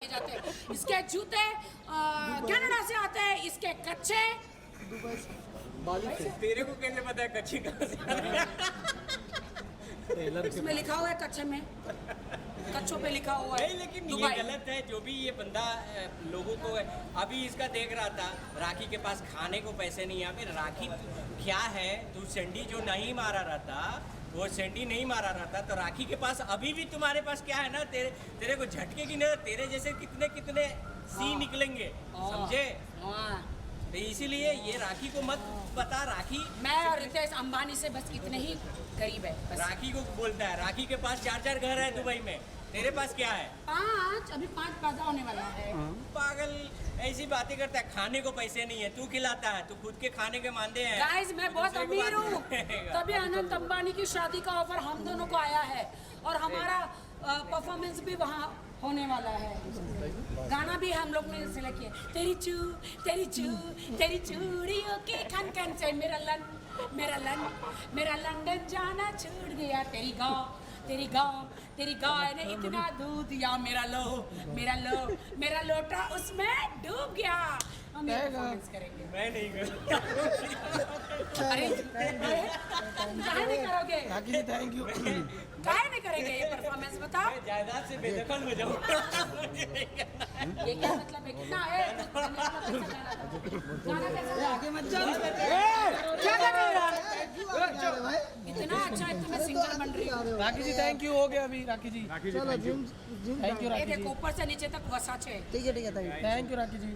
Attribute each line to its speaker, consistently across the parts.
Speaker 1: जाते हैं। इसके जूते कनाडा से आते हैं, इसके कच्चे
Speaker 2: तेरे को कैसे पता है कच्ची कहाँ से
Speaker 1: इसमें लिखा हुआ है, कच्चे में कच्चों पे लिखा हुआ है।
Speaker 2: नहीं, लेकिन ये
Speaker 1: दुबई।
Speaker 2: गलत है। जो भी ये बंदा लोगों को अभी इसका देख रहा था, राखी के पास खाने को पैसे नहीं है। अभी राखी क्या है, तू सेंडी जो नहीं मारा रहा था, वो सेंडी नहीं मारा रहा था, तो राखी के पास अभी भी तुम्हारे पास क्या है ना, तेरे को झटके की ना, तेरे जैसे कितने कितने सी निकलेंगे, समझे?
Speaker 1: हाँ।
Speaker 2: तो इसीलिए ये राखी को मत बता। राखी
Speaker 1: मैं और रितेश अंबानी से बस इतने ही करीब है बस।
Speaker 2: राखी को बोलता है, राखी के पास 4-4 घर है दुबई में, तेरे पास क्या है?
Speaker 1: 5 अभी 5 पैदा होने वाला है।
Speaker 2: पागल ऐसी बातें करता है। खाने को पैसे नहीं है, तू खिलाता है, तू खुद के खाने के मानदे हैं।
Speaker 1: गाइस मैं बहुत
Speaker 2: दूसरे को
Speaker 1: अमीर
Speaker 2: बात
Speaker 1: हूँ,
Speaker 2: नहीं करेगा।
Speaker 1: तभी अनंत अंबानी की शादी का ऑफर हम दोनों को आया है और हमारा परफॉर्मेंस भी वहाँ होने वाला है। गाना भी हम लोग ने सिलेक्ट किया। तेरी चूड़ियों के खन खन से मेरा लंदन जाना छूट गया। तेरी गाय ने इतना दूध दिया, मेरा लोटा उसमें डूब गया। हम ये परफॉर्मेंस करेंगे।
Speaker 2: मैं नहीं करूँगा।
Speaker 1: अरे काहे नहीं करोगे?
Speaker 3: राखी जी थैंक यू।
Speaker 1: काहे नहीं करेंगे ये परफॉर्मेंस, बताओ।
Speaker 2: मैं जायदाद से बेदखल हो जाऊँ।
Speaker 1: ये क्या मतलब है? कितना है?
Speaker 3: आगे मत जाओ।
Speaker 1: क्या कर रहे हो?
Speaker 3: भाई
Speaker 1: इतना अच्छा है, तो मैं सिंगर बन रही हूँ।
Speaker 3: राखी जी थैंक यू हो गया अभी। राखी जी
Speaker 4: चलो जिम
Speaker 3: थैंक यू
Speaker 1: ये
Speaker 3: राखी जी।
Speaker 1: देखो ऊपर से नीचे तक वसाचे।
Speaker 4: ठीक है
Speaker 3: thank you Rakhi ji.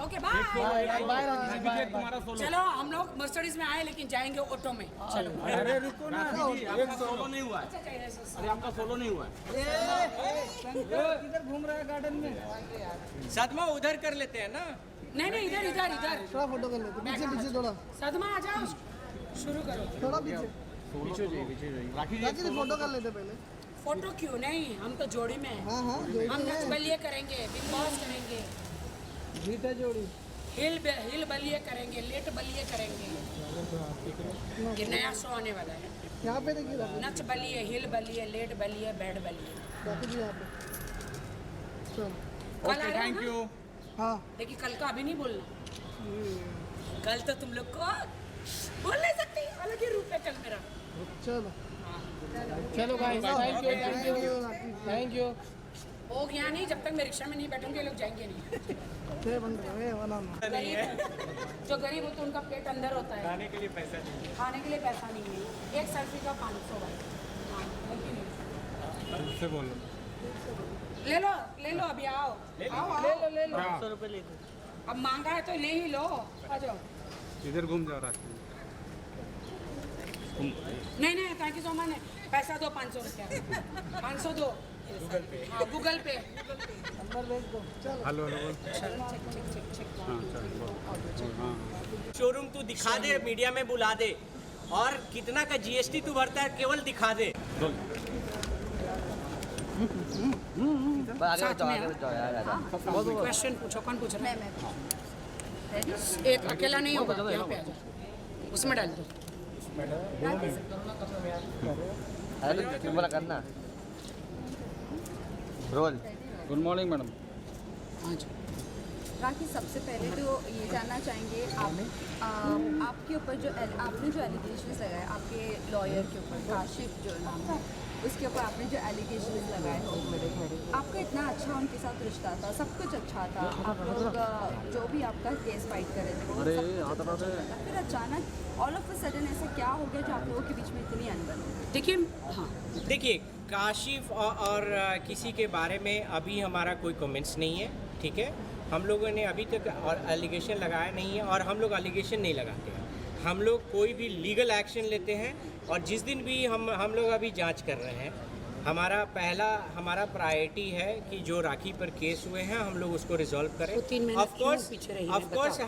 Speaker 1: Okay bye.
Speaker 3: Bye bye Rakhi ji bye bye.
Speaker 1: चलो हम लोग मर्सिडीज में आए लेकिन जाएंगे ऑटो में। चलो
Speaker 3: अरे रुको ना।
Speaker 2: आपका सोलो नहीं हुआ है। अरे आपका सोलो नहीं हुआ है।
Speaker 3: किधर घूम रहा है गार्डन में?
Speaker 2: सदमा उधर कर लेते हैं ना।
Speaker 1: नहीं इधर
Speaker 4: थोड़ा फोटो कर लेते पीछे थोड़ा
Speaker 1: सदमा आ जाओ, शुरू करो।
Speaker 4: थोड़ा पीछे राखी जी फोटो कर लेते पहले।
Speaker 1: फोटो क्यों नहीं, हम तो जोड़ी में हैं।
Speaker 4: हाँ
Speaker 1: हम नच बलिए करेंगे, बिग बॉस करेंगे,
Speaker 4: जीता जोड़ी
Speaker 1: हिल बलिए करेंगे, लेट बलिए करेंगे। ये नया शो आने वाला है।
Speaker 4: यहाँ पे देखिए
Speaker 1: नच बलिए, हिल बलिए, लेट बलिए, बैड बलिए।
Speaker 4: राखी जी यहाँ पे चलो
Speaker 1: कल आ थैंक यू।
Speaker 4: हाँ
Speaker 1: देखिए कल का अभी नहीं बोलना। कल तो तुम लोग को बोल नहीं सकती, अलग ही रूप है कल मेरा।
Speaker 4: चलो
Speaker 3: चलो guys thank you thank you.
Speaker 1: हो गया नहीं, जब तक मैं रिक्शा में नहीं बैठूंगी ये लोग जाएंगे नहीं।
Speaker 4: ये बन रहा है बनाना
Speaker 1: गरीब जो गरीब होते हैं उनका पेट अंदर होता है,
Speaker 2: खाने के लिए पैसा नहीं।
Speaker 1: खाने के लिए पैसा नहीं है। एक सेल्फी का 500 भाई। हाँ, है कि नहीं? ले लो अभी आओ आओ
Speaker 3: ले लो।
Speaker 4: 100 रुपये ले दो
Speaker 1: अब मांगा है तो ले ही लो, आ जाओ।
Speaker 5: इधर घूम जाओ राखी।
Speaker 1: नहीं थैंक यू सो मच। पैसा दो 500 रुपया, 500 दो। हाँ गूगल पे।
Speaker 4: नंबर भेज दो चलो
Speaker 5: हेलो हेलो बोल।
Speaker 1: check।
Speaker 5: हाँ चल बोल। हाँ
Speaker 2: शोरूम तू दिखा दे, मीडिया में बुला दे, और कितना का जीएसटी तू भरता है केवल दिखा दे।
Speaker 1: साथ में क्वेश्चन पूछो, कौन पूछ रहा है? एक अकेला नहीं होगा, यहाँ पे आ जाओ, उसमें डाल दो।
Speaker 6: बोला करना रोल।
Speaker 5: Good morning madam.
Speaker 1: हाँ जी।
Speaker 7: राखी सबसे पहले तो ये जानना चाहेंगे आपके ऊपर जो आपने जो एलिगेशंस लगाए आपके लॉयर के ऊपर, काशिफ जो नाम है उसके ऊपर आपने जो एलिगेशंस लगाए, आपका इतना अच्छा उनके साथ रिश्ता था, सब कुछ अच्छा था, आप लोग जो भी आपका केस फाइट कर रहे थे वो सब कुछ अच्छा था। फिर अचानक ऑल ऑफ अ सडन ऐसा क्या हो गया जो आप लोगों के बीच में इतनी अनबन हो गई?
Speaker 1: देखिए हाँ,
Speaker 2: देखिए काशिफ और किसी के बारे में अभी हमारा कोई कमेंट्स नहीं है, ठीक है। हम लोगों ने अभी तक एलिगेशन लगाया नहीं है और हम लोग एलिगेशन नहीं लगाते हैं। हम लोग कोई भी लीगल एक्शन लेते हैं और जिस दिन भी हम लोग अभी जांच कर रहे हैं, हमारा प्रायोरिटी है कि जो राखी पर केस हुए हैं हम लोग उसको रिजॉल्व करें।
Speaker 1: वो 3 महीने
Speaker 2: ऑफ कोर्स
Speaker 1: पीछे रही है,
Speaker 2: ऑफ कोर्स
Speaker 1: बताओ।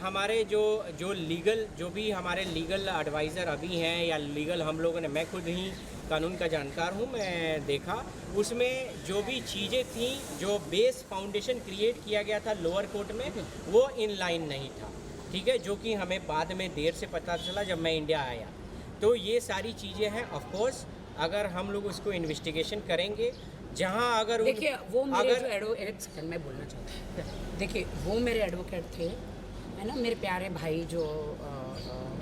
Speaker 2: हमारे जो लीगल जो भी हमारे लीगल एडवाइज़र अभी हैं या लीगल हम लोगों ने, मैं खुद ही कानून का जानकार हूँ, मैं देखा उसमें जो भी चीज़ें थी, जो बेस फाउंडेशन क्रिएट किया गया था लोअर कोर्ट में, वो इन लाइन नहीं था, ठीक है, जो कि हमें बाद में देर से पता चला जब मैं इंडिया आया। तो ये सारी चीज़ें हैं। ऑफ कोर्स अगर हम लोग उसको इन्वेस्टिगेशन करेंगे जहां अगर
Speaker 1: देखिए वो मेरे
Speaker 2: अगर
Speaker 1: जो एडवोकेट, सेकंड मैं बोलना चाहता हूँ, देखिए वो मेरे एडवोकेट थे, है ना, मेरे प्यारे भाई जो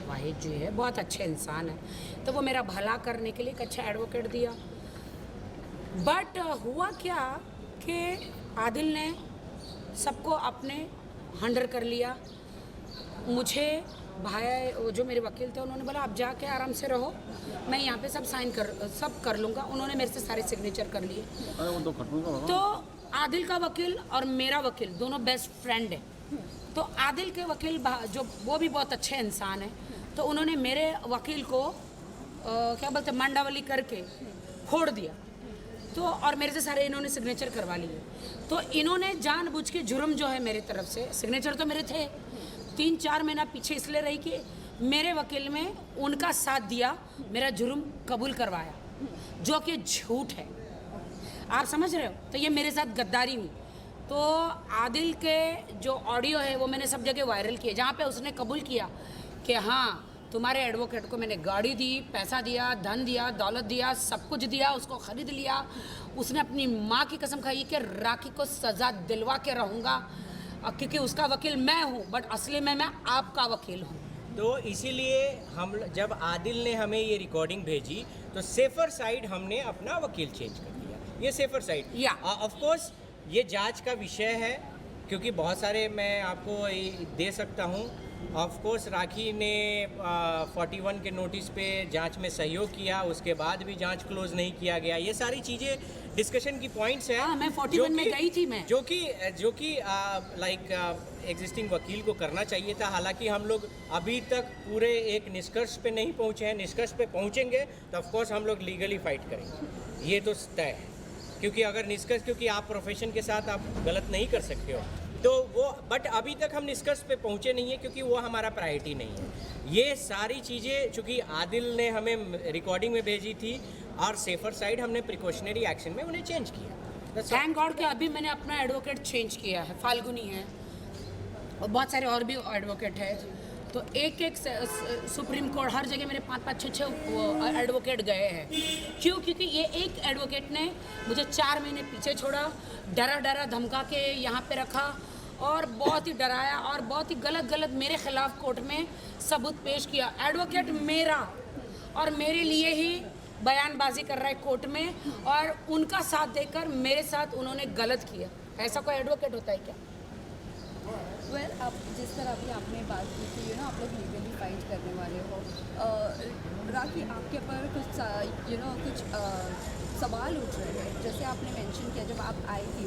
Speaker 1: वाहिद जी है, बहुत अच्छे इंसान है, तो वो मेरा भला करने के लिए एक अच्छा एडवोकेट दिया। बट हुआ क्या कि आदिल ने सबको अपने हंडर कर लिया। मुझे भाई जो मेरे वकील थे उन्होंने बोला आप जाके आराम से रहो, मैं यहाँ पे सब कर लूँगा। उन्होंने मेरे से सारे सिग्नेचर कर लिए। तो आदिल का वकील और मेरा वकील दोनों बेस्ट फ्रेंड है। तो आदिल के वकील जो वो भी बहुत अच्छे इंसान है, तो उन्होंने मेरे वकील को क्या बोलते हैं मंडावली करके फोड़ दिया। तो और मेरे से सारे इन्होंने सिग्नेचर करवा लिए। तो इन्होंने जानबूझ के जुर्म जो है मेरी तरफ से, सिग्नेचर तो मेरे थे, 3-4 महीना पीछे इसलिए रही कि मेरे वकील में उनका साथ दिया, मेरा जुर्म कबूल करवाया, जो कि झूठ है। आप समझ रहे हो? तो ये मेरे साथ गद्दारी हुई। तो आदिल के जो ऑडियो है वो मैंने सब जगह वायरल किए, जहाँ पे उसने कबूल किया कि हाँ तुम्हारे एडवोकेट को मैंने गाड़ी दी, पैसा दिया, धन दिया, दौलत दिया, सब कुछ दिया, उसको ख़रीद लिया। उसने अपनी माँ की कसम खाई कि राखी को सज़ा दिलवा के रहूँगा, क्योंकि उसका वकील मैं हूँ, बट असली में मैं आपका वकील हूँ।
Speaker 2: तो इसीलिए हम जब आदिल ने हमें ये रिकॉर्डिंग भेजी तो सेफर साइड हमने अपना वकील चेंज कर दिया। ये सेफर साइड
Speaker 1: या
Speaker 2: ऑफ कोर्स ये जांच का विषय है, क्योंकि बहुत सारे मैं आपको दे सकता हूँ। ऑफ कोर्स राखी ने 41 के नोटिस पे जांच में सहयोग किया, उसके बाद भी जांच क्लोज नहीं किया गया। ये सारी चीज़ें डिस्कशन की पॉइंट्स हैं।
Speaker 1: हाँ, मैं 41 में गई थी मैं,
Speaker 2: जो कि लाइक एग्जिस्टिंग वकील को करना चाहिए था। हालांकि हम लोग अभी तक पूरे एक निष्कर्ष पे नहीं पहुंचे हैं। निष्कर्ष पे पहुंचेंगे तो ऑफ कोर्स हम लोग लीगली फाइट करेंगे, ये तो तय है। क्योंकि अगर निष्कर्ष, क्योंकि आप प्रोफेशन के साथ आप गलत नहीं कर सकते हो, तो वो, बट अभी तक हम निष्कर्ष पे पहुंचे नहीं है, क्योंकि वो हमारा प्रायोरिटी नहीं है। ये सारी चीज़ें चूँकि आदिल ने हमें रिकॉर्डिंग में भेजी थी और सेफर साइड हमने प्रिकॉशनरी एक्शन में उन्हें चेंज किया।
Speaker 1: थैंक गॉड कि अभी मैंने अपना एडवोकेट चेंज किया है, फाल्गुनी है और बहुत सारे और भी एडवोकेट है। तो एक सुप्रीम कोर्ट हर जगह मेरे 5-5, 6 एडवोकेट गए हैं। क्यों? क्योंकि ये एक एडवोकेट ने मुझे 4 महीने पीछे छोड़ा, डरा धमका के यहाँ पे रखा और बहुत ही डराया और बहुत ही गलत मेरे खिलाफ कोर्ट में सबूत पेश किया। एडवोकेट मेरा और मेरे लिए ही बयानबाजी कर रहा है कोर्ट में, और उनका साथ देकर मेरे साथ उन्होंने गलत किया। ऐसा कोई एडवोकेट होता है क्या?
Speaker 7: वेल, आप जिस तरह अभी आपने बात की थी आप लोग लीगली फाइट करने वाले हो, राखी आपके ऊपर कुछ सवाल उठ रहे हैं। जैसे आपने मेंशन किया जब आप आई थी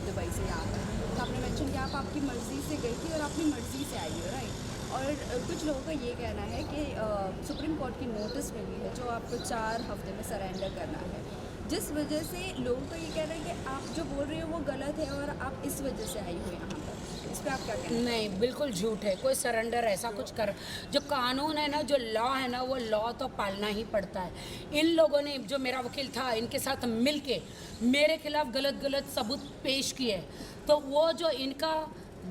Speaker 7: दुबई से यहाँ पर, तो आपने मेंशन किया आप आपकी मर्ज़ी से गई थी और अपनी मर्ज़ी से आई हो, राइट? और कुछ लोगों का ये कहना है कि सुप्रीम कोर्ट की नोटिस मिली है जो आपको 4 हफ्ते में सरेंडर करना है, जिस वजह से लोगों का ये कहना है कि आप जो बोल रहे हो वो गलत है और आप इस वजह से आई हो यहाँ पर। इस पर आप क्या कहते हैं?
Speaker 1: नहीं, बिल्कुल झूठ है। कोई सरेंडर ऐसा कुछ कर, जो कानून है ना, जो लॉ है ना, वो लॉ तो पालना ही पड़ता है। इन लोगों ने, जो मेरा वकील था, इनके साथ मिल के मेरे खिलाफ गलत सबूत पेश किए, तो वो जो इनका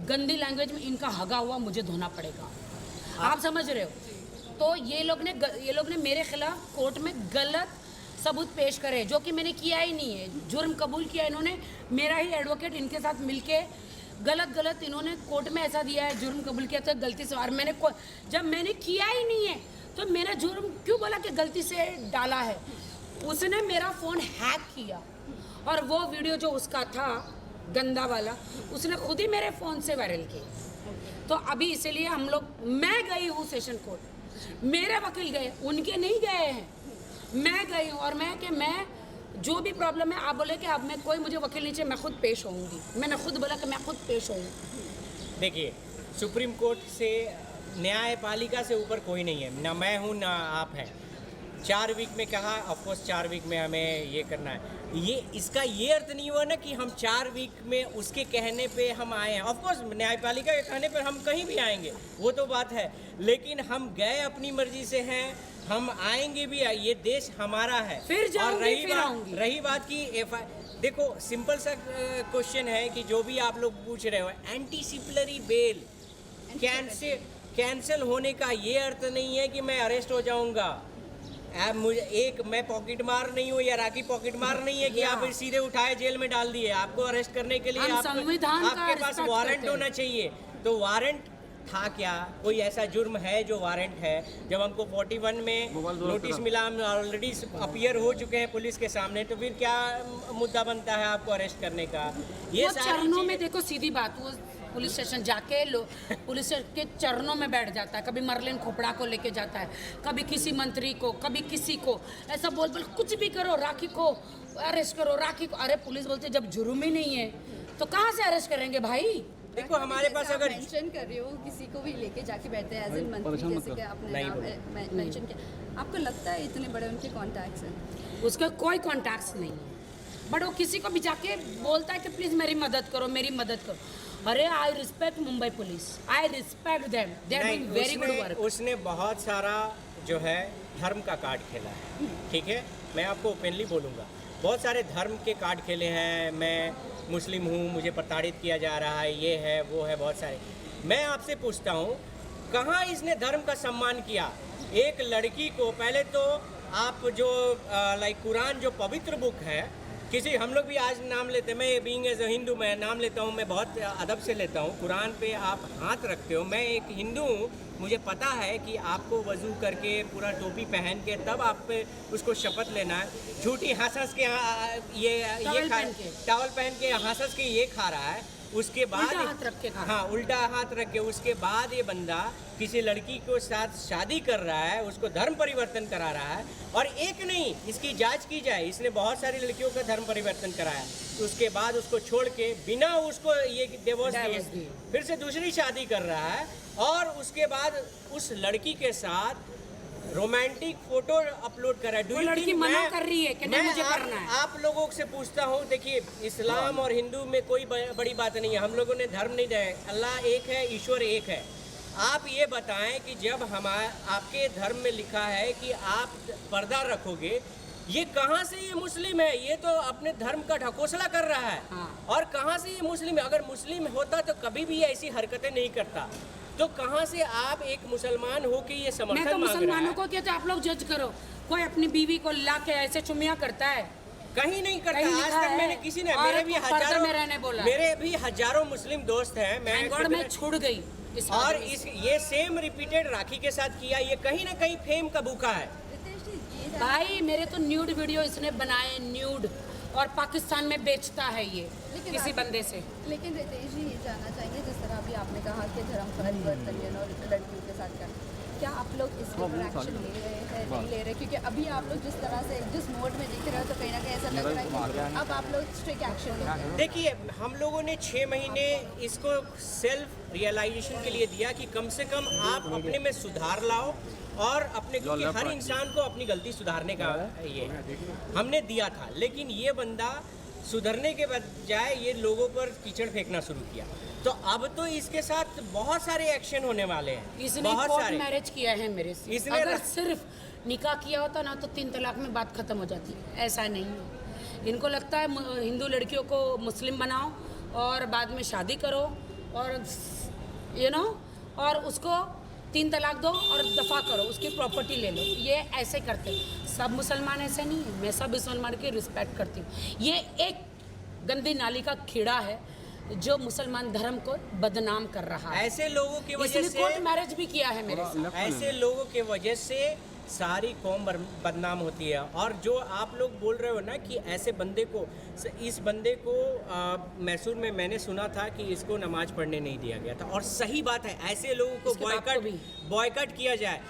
Speaker 1: गंदी लैंग्वेज में इनका हगा हुआ मुझे धोना पड़ेगा। आप समझ रहे हो? तो ये लोग ने मेरे खिलाफ कोर्ट में गलत सबूत पेश करे, जो कि मैंने किया ही नहीं है। जुर्म कबूल किया इन्होंने, मेरा ही एडवोकेट इनके साथ मिलके गलत इन्होंने कोर्ट में ऐसा दिया है, जुर्म कबूल किया तो गलती से। और जब मैंने किया ही नहीं है तो मेरा जुर्म क्यों बोला कि गलती से डाला है? उसने मेरा फ़ोन हैक किया और वो वीडियो जो उसका था गंदा वाला, उसने खुद ही मेरे फ़ोन से वायरल किया। तो अभी इसीलिए मैं गई हूँ सेशन कोर्ट, मेरे वकील गए, उनके नहीं गए हैं, मैं गई हूँ। और मैं जो भी प्रॉब्लम है, आप बोले कि अब मैं कोई मुझे वकील नहीं चाहिए, मैं खुद पेश होऊंगी। मैंने खुद बोला कि मैं खुद पेश होऊंगी।
Speaker 2: देखिए, सुप्रीम कोर्ट से, न्यायपालिका से ऊपर कोई नहीं है, ना मैं हूँ ना आप हैं। 4 वीक में कहा, ऑफकोर्स 4 वीक में हमें ये करना है। इसका ये अर्थ नहीं हुआ ना कि हम 4 वीक में उसके कहने पे हम आए हैं। ऑफकोर्स न्यायपालिका के कहने पर हम कहीं भी आएंगे, वो तो बात है, लेकिन हम गए अपनी मर्जी से हैं, हम आएंगे भी, ये देश हमारा है।
Speaker 1: फिर जाऊंगी, फिर आऊंगी।
Speaker 2: रही बात की देखो, सिंपल सा क्वेश्चन है कि जो भी आप लोग पूछ रहे हो, एंटीसिपलरी बेल कैंसिल होने का ये अर्थ नहीं है कि मैं अरेस्ट हो जाऊंगा। आप मुझे मैं पॉकेट मार नहीं हूँ या राखी पॉकेट मार नहीं है कि आप सीधे उठाए जेल में डाल दिए। आपको अरेस्ट करने के लिए
Speaker 1: हम संविधान का
Speaker 2: आपके पास
Speaker 1: respect
Speaker 2: वारंट
Speaker 1: करते हैं।
Speaker 2: होना चाहिए। तो वारंट था क्या? कोई ऐसा जुर्म है जो वारंट है? जब हमको 41 में नोटिस मिला, हम ऑलरेडी अपीयर हो चुके हैं पुलिस के सामने, तो फिर क्या मुद्दा बनता है आपको अरेस्ट करने का? ये
Speaker 1: वो
Speaker 2: सारी
Speaker 1: चरणों में
Speaker 2: चीजें-
Speaker 1: देखो, सीधी बात, वो पुलिस स्टेशन जाके पुलिस के चरणों में बैठ जाता है। कभी मरलिन खोपड़ा को लेके जाता है, कभी किसी मंत्री को, कभी किसी को, ऐसा बोल बोल कुछ भी करो, राखी को अरेस्ट करो, राखी को। अरे पुलिस बोलते जब जुर्म ही नहीं है तो कहाँ से अरेस्ट करेंगे भाई?
Speaker 2: देखो हमारे पास अगर
Speaker 7: मेंशन कर रहे हो किसी को भी लेके जाके बैठते हैं एज एन मंत्री, जैसे कि आपने
Speaker 2: नहीं
Speaker 7: नाम मेंशन किया, आपको लगता है इतने बड़े उनके कॉन्टैक्ट्स हैं?
Speaker 1: उसका कोई कॉन्टैक्ट्स नहीं है, बट वो किसी को भी जाके बोलता है कि प्लीज़ मेरी मदद करो, मेरी मदद करो। अरे I respect Mumbai police, I respect them, they are doing very good work.
Speaker 2: उसने बहुत सारा जो है धर्म का कार्ड खेला है, ठीक है? मैं आपको ओपनली बोलूँगा, बहुत सारे धर्म के कार्ड खेले हैं। मैं मुस्लिम हूँ, मुझे प्रताड़ित किया जा रहा है, ये है वो है, बहुत सारे। मैं आपसे पूछता हूँ, कहाँ इसने धर्म का सम्मान किया? एक लड़की को पहले तो आप जो लाइक कुरान जो पवित्र बुक है, किसी हम लोग भी आज नाम लेते हैं, मैं बीइंग एज अ हिंदू मैं नाम लेता हूँ, मैं बहुत अदब से लेता हूँ। कुरान पे आप हाथ रखते हो, मैं एक हिंदू हूँ, मुझे पता है कि आपको वज़ू करके पूरा टोपी पहन के तब आप पे उसको शपथ लेना है। झूठी हंस के ये टॉवल पहन के हंस के ये खा रहा है, उसके बाद
Speaker 1: उल्टा हाथ रख के खा।
Speaker 2: हाँ उल्टा हाथ रख के, उसके बाद ये बंदा किसी लड़की को साथ शादी कर रहा है, उसको धर्म परिवर्तन करा रहा है। और एक नहीं, इसकी जांच की जाए, इसने बहुत सारी लड़कियों का धर्म परिवर्तन कराया, तो उसके बाद उसको छोड़ के बिना उसको ये डिवोर्स दिए फिर से दूसरी शादी कर रहा है, और उसके बाद उस लड़की के साथ रोमांटिक फोटो अपलोड कर रहा है।
Speaker 1: वो लड़की मना कर रही है कि नहीं मुझे करना है।
Speaker 2: आप लोगों से पूछता हूँ, देखिए इस्लाम और हिंदू में कोई बड़ी बात नहीं है, हम लोगों ने धर्म नहीं दिया है, अल्लाह एक है, ईश्वर एक है। आप ये बताएं कि जब आपके धर्म में लिखा है कि आप पर्दा रखोगे, ये कहाँ से ये मुस्लिम है? ये तो अपने धर्म का ढकोसला कर रहा है।
Speaker 1: हाँ।
Speaker 2: और कहाँ से ये मुस्लिम है? अगर मुस्लिम होता तो कभी भी ऐसी हरकतें नहीं करता। तो कहाँ से आप एक मुसलमान हो के ये समर्थन
Speaker 1: मैं तो
Speaker 2: मांग रहा
Speaker 1: मुसलमानों
Speaker 2: है?
Speaker 1: को कहते आप लोग जज करो। कोई अपनी बीवी को ला के ऐसे चुमिया करता है?
Speaker 2: कहीं नहीं करता।
Speaker 1: कहीं
Speaker 2: आज
Speaker 1: लिखा
Speaker 2: तक
Speaker 1: है?
Speaker 2: मैंने किसी ने,
Speaker 1: औरत को पर्दे में रहने बोला।
Speaker 2: मेरे भी हजारों मुस्लिम दोस्त हैं।
Speaker 1: थैंक गॉड मैं छूट गई इस
Speaker 2: और
Speaker 1: आदमी से।
Speaker 2: ये सेम रिपीटेड राखी के साथ किया, ये कहीं ना कहीं फेम का भूखा है।
Speaker 7: रितेश जी, ये जानना-
Speaker 1: भाई मेरे तो न्यूड वीडियो इसने बनाए, न्यूड, और पाकिस्तान में बेचता है ये
Speaker 7: लेकिन
Speaker 1: किसी
Speaker 7: आप-
Speaker 1: बंदे से।
Speaker 7: लेकिन रितेश जी ये जानना चाहेंगे, जिस तरह अभी आपने कहा कि धर्म परिवर्तन लड़कियों के साथ क्या आप लोग इसके ऊपर एक्शन ले रहे हैं, नहीं ले रहे? क्योंकि अभी आप लोग जिस तरह से जिस मोड में दिख रहे हो, तो कहीं ना कहीं ऐसा लग रहा है कि अब आप लोग स्ट्रिक्ट एक्शन लेंगे।
Speaker 2: देखिए हम लोगों ने 6 महीने इसको सेल्फ रियलाइजेशन के लिए दिया कि कम से कम आप अपने में सुधार लाओ, और अपने, क्योंकि हर इंसान को अपनी गलती सुधारने का ये हमने दिया था। लेकिन ये बंदा सुधरने के बजाय ये लोगों पर कीचड़ फेंकना शुरू किया। तो अब तो इसके साथ बहुत सारे एक्शन होने वाले हैं।
Speaker 1: इसने
Speaker 2: बहुत
Speaker 1: कोर्ट
Speaker 2: सारे
Speaker 1: मैरिज किया है मेरे से।
Speaker 2: इसने
Speaker 1: अगर सिर्फ निकाह किया होता ना तो 3 तलाक में बात खत्म हो जाती। ऐसा नहीं है। इनको लगता है हिंदू लड़कियों को मुस्लिम बनाओ और बाद में शादी करो और और उसको 3 तलाक दो और दफ़ा करो, उसकी प्रॉपर्टी ले लो। ये ऐसे करते हैं। सब मुसलमान ऐसे नहीं है। मैं सब मुसलमान की रिस्पेक्ट करती हूँ। ये एक गंदी नाली का कीड़ा है जो मुसलमान धर्म को बदनाम कर रहा है।
Speaker 2: ऐसे लोगों की वजह
Speaker 1: इसने कोर्ट
Speaker 2: से,
Speaker 1: मैरिज भी किया है मेरे से।
Speaker 2: ऐसे लोगों के वजह से सारी कौम बदनाम होती है। और जो आप लोग बोल रहे हो ना कि ऐसे बंदे को, इस बंदे को मैसूर में मैंने सुना था कि इसको नमाज पढ़ने नहीं दिया गया था, और सही बात है। ऐसे लोगों को
Speaker 1: इसके बाप को भी।
Speaker 2: बॉयकट किया जाए।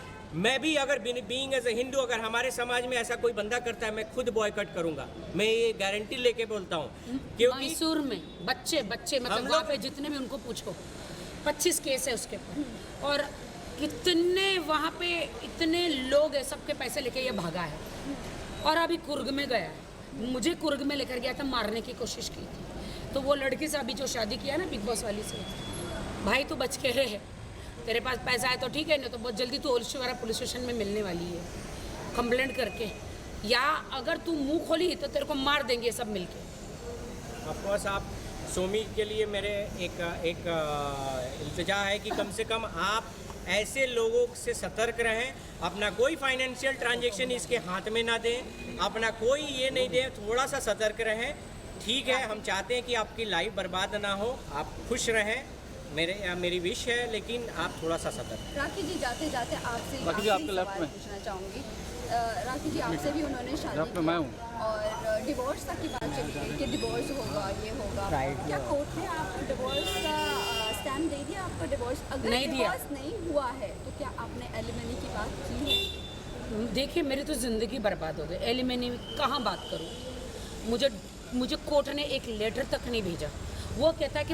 Speaker 2: मैं भी अगर बीइंग एज ए हिंदू, अगर हमारे समाज में ऐसा कोई बंदा करता है, मैं खुद बॉयकट करूंगा। मैं ये गारंटी लेके बोलता हूँ, क्योंकि
Speaker 1: मैसूर में बच्चे
Speaker 2: हम
Speaker 1: मतलब
Speaker 2: लोग-
Speaker 1: वहाँ पे जितने भी उनको पूछो 25 केस है उसके ऊपर, और कितने वहाँ पे इतने लोग हैं, सबके पैसे लेके ये भागा है। और अभी कुर्ग में गया है, मुझे कुर्ग में लेकर गया था, मारने की कोशिश की थी। तो वो लड़की से अभी जो शादी किया ना बिग बॉस वाली से, भाई तू बच के रहे, तेरे पास पैसा है तो ठीक है, नहीं तो बहुत जल्दी तू ओलशीवारा पुलिस स्टेशन में मिलने वाली है कंप्लेंट करके, या अगर तू मुंह खोली तो तेरे को मार देंगे सब मिलके।
Speaker 2: ऑफकोर्स आप सोमी के लिए मेरे एक इल्तिजा है कि कम से कम आप ऐसे लोगों से सतर्क रहें, अपना कोई फाइनेंशियल ट्रांजैक्शन इसके हाथ में ना दें, अपना कोई ये नहीं दें, थोड़ा सा सतर्क रहें। ठीक है, हम चाहते हैं कि आपकी लाइफ बर्बाद ना हो, आप खुश रहें, मेरी विश है, लेकिन आप थोड़ा सा सतर्क।
Speaker 7: राखी जी जाते जाते आपसे
Speaker 5: राखी जी,
Speaker 7: आखिरी
Speaker 5: आपके लेफ्ट
Speaker 7: सवाल
Speaker 5: में।
Speaker 7: पूछना चाहूँगी। राखी जी आपसे भी उन्होंने शादी
Speaker 5: लेफ्ट में मैं हूँ।
Speaker 7: और डिवोर्स तक की बात चली गई कि डिवोर्स होगा, ये होगा। क्या कोर्ट ने आपको डिवोर्स का स्टैम्प दे दिया? आपका डिवोर्स अगर
Speaker 1: नहीं दिया।
Speaker 7: डिवोर्स नहीं हुआ है तो क्या आपने एलिमनी की बात की है?
Speaker 1: देखिए, मेरी तो ज़िंदगी बर्बाद हो गई। एलिमनी कहाँ बात करूँ? मुझे कोर्ट ने एक लेटर तक नहीं भेजा। वो कहता है कि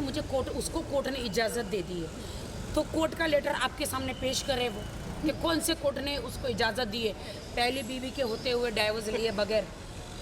Speaker 1: उसको कोर्ट ने इजाज़त दे दी है, तो कोर्ट का लेटर आपके सामने पेश करे वो कि कौन से कोर्ट ने उसको इजाज़त दी है। पहली बीवी के होते हुए डाइवोर्स लिए बगैर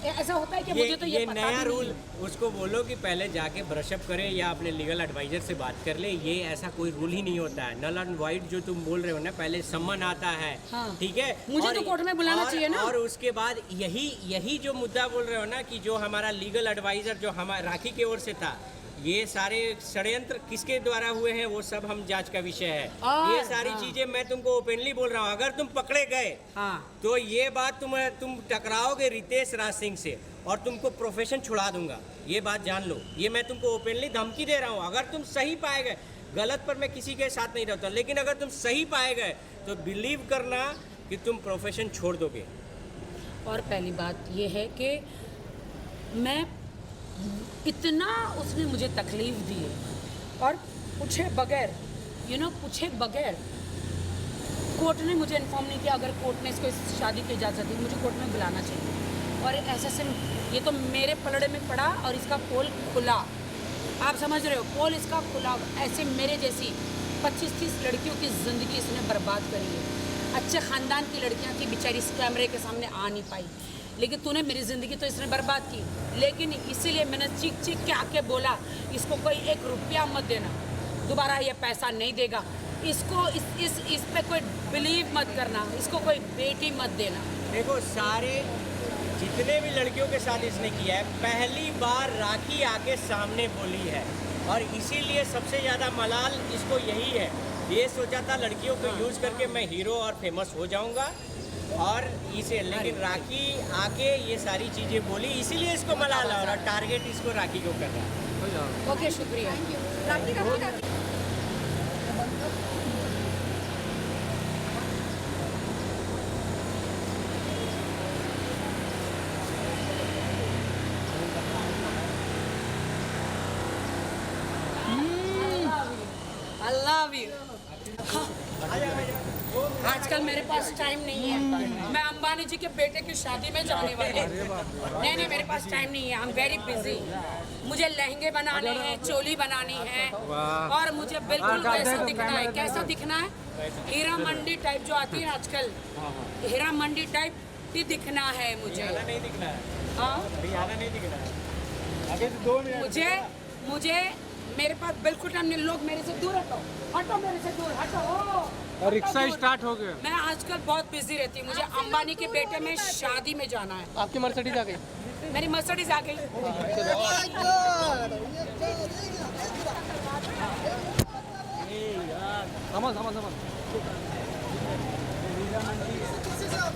Speaker 1: ऐसा होता है कि मुझे तो ये पता
Speaker 2: नया
Speaker 1: भी नहीं
Speaker 2: रूल,
Speaker 1: है।
Speaker 2: उसको बोलो कि पहले जाके ब्रशअप करे या अपने लीगल एडवाइजर से बात कर ले। ये ऐसा कोई रूल ही नहीं होता है। नल एंड वाइट जो तुम बोल रहे हो ना, पहले सम्मन आता है।
Speaker 1: हाँ।
Speaker 2: ठीक है,
Speaker 1: मुझे तो कोर्ट में बुलाना चाहिए ना।
Speaker 2: और उसके बाद यही जो मुद्दा बोल रहे हो ना कि जो हमारा लीगल एडवाइजर जो हमारा राखी की ओर से था, ये सारे षड्यंत्र किसके द्वारा हुए हैं वो सब हम जांच का विषय है।
Speaker 1: और
Speaker 2: ये सारी चीजें मैं तुमको ओपनली बोल रहा हूँ। अगर तुम पकड़े गए
Speaker 1: हाँ,
Speaker 2: तो ये बात तुम टकराओगे रितेश राज सिंह से और तुमको प्रोफेशन छुड़ा दूंगा। ये बात जान लो, ये मैं तुमको ओपनली धमकी दे रहा हूँ। अगर तुम सही पाए गए, गलत पर मैं किसी के साथ नहीं रहता, लेकिन अगर तुम सही पाए गए तो बिलीव करना कि तुम प्रोफेशन छोड़ दोगे।
Speaker 1: और पहली बात ये है कि मैं इतना उसने मुझे तकलीफ दी है और पूछे बगैर पूछे बगैर कोर्ट ने मुझे इन्फॉर्म नहीं किया। अगर कोर्ट ने इसको इस शादी की इजाज़त दी, मुझे कोर्ट में बुलाना चाहिए। और ऐसे से ये तो मेरे पलड़े में पड़ा और इसका पोल खुला। आप समझ रहे हो, पोल इसका खुला। ऐसे मेरे जैसी 25-30 लड़कियों की ज़िंदगी इसने बर्बाद करी है। अच्छे ख़ानदान की लड़कियां थी, बेचारी इस कैमरे के सामने आ नहीं पाई, लेकिन तूने मेरी ज़िंदगी तो इसने बर्बाद की। लेकिन इसीलिए मैंने चीख चीख के आके बोला, इसको कोई 1 रुपया मत देना, दोबारा ये पैसा नहीं देगा। इसको इस पे कोई बिलीव मत करना, इसको कोई बेटी मत देना।
Speaker 2: देखो, सारे जितने भी लड़कियों के साथ इसने किया है, पहली बार राखी आके सामने बोली है और इसीलिए सबसे ज़्यादा मलाल इसको यही है। ये सोचा था लड़कियों को यूज़ करके मैं हीरो और फेमस हो जाऊंगा और इसे, लेकिन राखी आके ये सारी चीज़ें बोली, इसीलिए इसको मलाल है और टारगेट इसको राखी को कर रहा है।
Speaker 1: ओके, शुक्रिया।
Speaker 7: राखी
Speaker 1: I love you। आजकल मेरे पास टाइम नहीं है, मैं अंबानी जी के बेटे की शादी में जाने वाली हूँ। नहीं, मेरे पास टाइम नहीं है। I am very busy. मुझे लहंगे बनाने हैं, चोली बनानी है और मुझे बिल्कुल वैसा दिखना है। कैसा दिखना है? हीरा मंडी टाइप जो आती है आजकल, हीरा मंडी टाइप ही दिखना है मुझे।
Speaker 2: नहीं दिखना है,
Speaker 1: हाँ,
Speaker 2: नहीं दिखना
Speaker 1: मुझे
Speaker 2: है।
Speaker 1: मुझे मेरे पास बिल्कुल टाइम नहीं। लोग मेरे से दूर हटो मेरे से दूर हटो।
Speaker 5: और रिक्शा स्टार्ट हो गया।
Speaker 1: मैं आजकल बहुत बिजी रहती हूँ। मुझे अंबानी के बेटे में शादी में जाना है।
Speaker 3: आपकी मर्सिडीज आ गई।
Speaker 1: मेरी मर्सिडीज आ गई।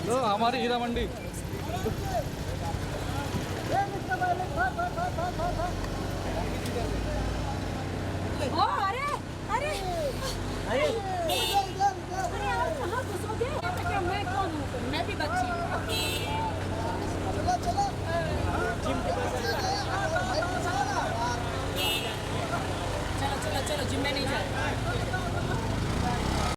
Speaker 5: लो, हमारी हीरा मंडी।
Speaker 1: ओ, अरे अरे अरे यार, कहाँ घुसोगे? मैं कौन हूँ? मैं भी बच्ची हूँ। चलो जिम में नहीं जाए।